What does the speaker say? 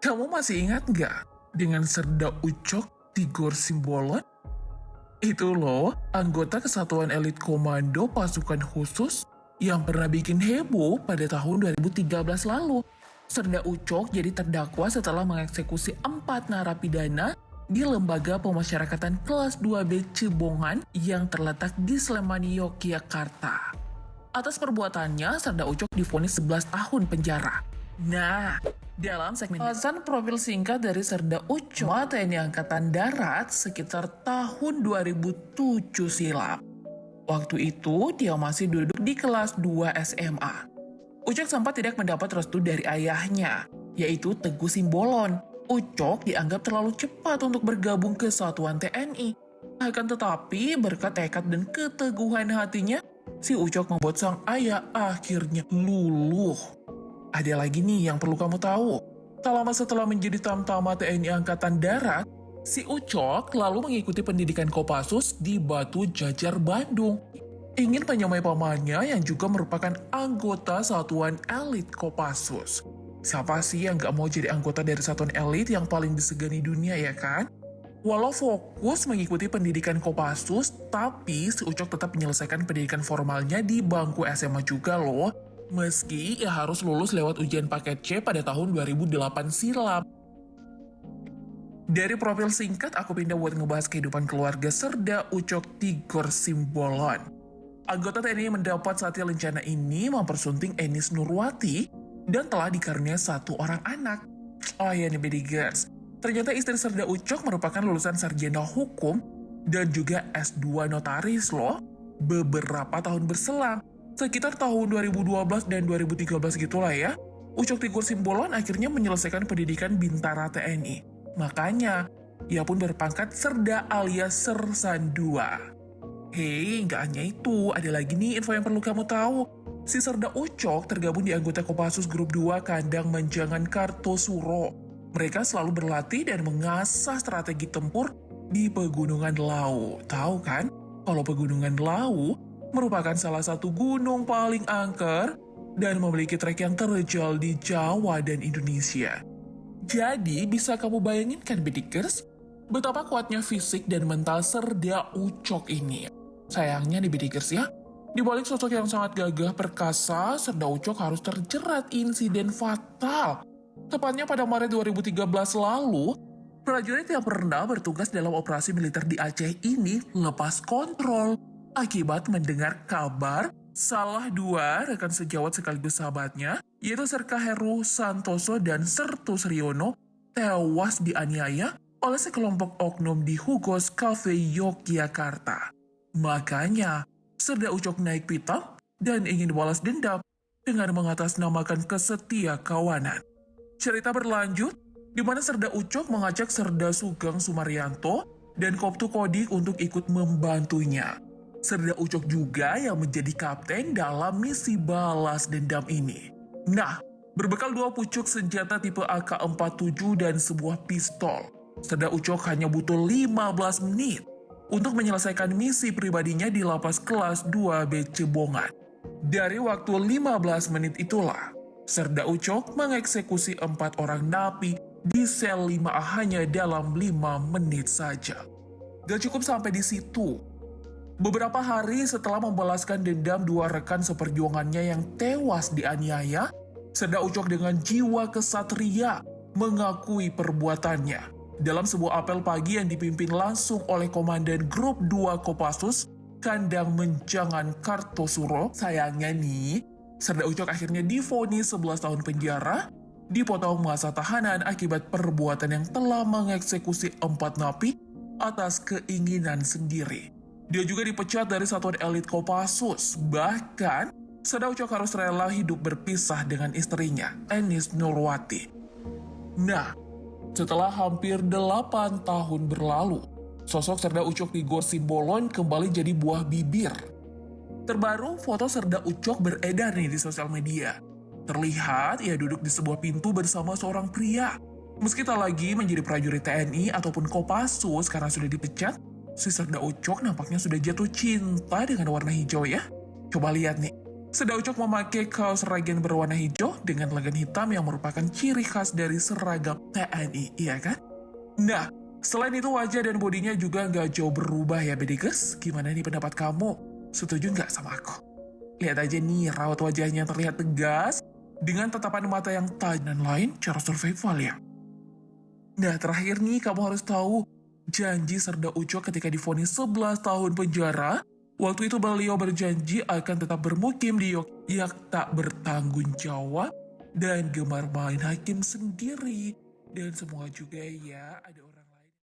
Kamu masih ingat nggak dengan Serda Ucok Tigor Simbolon? Itu loh, anggota Kesatuan Elit Komando Pasukan Khusus yang pernah bikin heboh pada tahun 2013 lalu. Serda Ucok jadi terdakwa setelah mengeksekusi 4 narapidana di Lembaga Pemasyarakatan Kelas 2B Cebongan yang terletak di Sleman, Yogyakarta. Atas perbuatannya, Serda Ucok divonis 11 tahun penjara. Nah, dalam segmen alasan profil singkat dari Serda Ucok, TNI Angkatan Darat sekitar tahun 2007 silam. Waktu itu, dia masih duduk di kelas 2 SMA. Ucok sempat tidak mendapat restu dari ayahnya, yaitu Teguh Simbolon. Ucok dianggap terlalu cepat untuk bergabung ke satuan TNI. Akan tetapi, berkat tekad dan keteguhan hatinya, si Ucok membuat sang ayah akhirnya luluh. Ada lagi nih yang perlu kamu tahu. Tak lama setelah menjadi Tamtama TNI Angkatan Darat, si Ucok lalu mengikuti pendidikan Kopassus di Batu Jajar, Bandung. Ingin menyamai pamannya yang juga merupakan anggota Satuan Elit Kopassus. Siapa sih yang gak mau jadi anggota dari satuan elit yang paling disegani dunia, ya kan? Walau fokus mengikuti pendidikan Kopassus, tapi si Ucok tetap menyelesaikan pendidikan formalnya di bangku SMA juga loh. Meski ia harus lulus lewat ujian paket C pada tahun 2008 silam. Dari profil singkat, aku pindah buat ngebahas kehidupan keluarga Serda Ucok Tigor Simbolon. Anggota TNI yang mendapat Satya Lencana ini mempersunting Enis Nurwati dan telah dikaruniai 1 orang anak. Oh ya nih Bedigers, ternyata istri Serda Ucok merupakan lulusan sarjana hukum dan juga S2 notaris loh. Beberapa tahun berselang, sekitar tahun 2012 dan 2013 gitulah ya, Ucok Tigor Simbolon akhirnya menyelesaikan pendidikan Bintara TNI. Makanya, ia pun berpangkat Serda alias Sersan II. Hei, nggak hanya itu, ada lagi nih info yang perlu kamu tahu. Si Serda Ucok tergabung di anggota Kopassus Grup 2 Kandang Menjangan Kartosuro. Mereka selalu berlatih dan mengasah strategi tempur di Pegunungan Lawu. Tahu kan, kalau Pegunungan Lawu merupakan salah satu gunung paling angker dan memiliki trek yang terjal di Jawa dan Indonesia. Jadi, bisa kamu bayangin kan Bedikers, betapa kuatnya fisik dan mental Serda Ucok ini. Sayangnya nih Bedikers ya, di balik sosok yang sangat gagah perkasa, Serda Ucok harus terjerat insiden fatal. Tepatnya pada Maret 2013 lalu, prajurit yang pernah bertugas dalam operasi militer di Aceh ini lepas kontrol akibat mendengar kabar salah 2 rekan sejawat sekaligus sahabatnya, yaitu Serka Heru Santoso dan Sertus Riono, tewas dianiaya oleh sekelompok oknum di Hugos Cafe Yogyakarta. Makanya, Serda Ucok naik pitam dan ingin balas dendam dengan mengatasnamakan kesetia kawanan. Cerita berlanjut, di mana Serda Ucok mengajak Serda Sugeng Sumaryanto dan Koptu Kodik untuk ikut membantunya. Serda Ucok juga yang menjadi kapten dalam misi balas dendam ini. Nah, berbekal 2 pucuk senjata tipe AK-47 dan sebuah pistol, Serda Ucok hanya butuh 15 menit untuk menyelesaikan misi pribadinya di lapas kelas 2B Cebongan. Dari waktu 15 menit itulah, Serda Ucok mengeksekusi 4 orang napi di sel 5A hanya dalam 5 menit saja. Gak cukup sampai di situ. Beberapa hari setelah membalaskan dendam 2 rekan seperjuangannya yang tewas dianiaya, Serda Ucok dengan jiwa kesatria mengakui perbuatannya. Dalam sebuah apel pagi yang dipimpin langsung oleh Komandan Grup 2 Kopassus, Kandang Menjangan Kartosuro, sayangnya nih, Serda Ucok akhirnya divonis 11 tahun penjara, dipotong masa tahanan akibat perbuatan yang telah mengeksekusi 4 napi atas keinginan sendiri. Dia juga dipecat dari satuan elit Kopassus. Bahkan, Serda Ucok harus rela hidup berpisah dengan istrinya, Enis Nurwati. Nah, setelah hampir 8 tahun berlalu, sosok Serda Ucok Tigor Simbolon kembali jadi buah bibir. Terbaru, foto Serda Ucok beredar nih di sosial media. Terlihat ia duduk di sebuah pintu bersama seorang pria. Meski tak lagi menjadi prajurit TNI ataupun Kopassus karena sudah dipecat, si Serda Ucok nampaknya sudah jatuh cinta dengan warna hijau ya. Coba lihat nih, Serda Ucok memakai kaos seragam berwarna hijau dengan lengan hitam yang merupakan ciri khas dari seragam TNI, iya kan? Nah, selain itu wajah dan bodinya juga nggak jauh berubah ya Bedikers. Gimana nih pendapat kamu? Setuju nggak sama aku? Lihat aja nih, raut wajahnya terlihat tegas, dengan tatapan mata yang tajam dan lain cara survival ya. Nah, terakhir nih kamu harus tahu, janji Serda Ucok ketika divonis 11 tahun penjara, waktu itu beliau berjanji akan tetap bermukim di Yogyakarta, tak bertanggung jawab, dan gemar main hakim sendiri. Dan semua juga ya, ada orang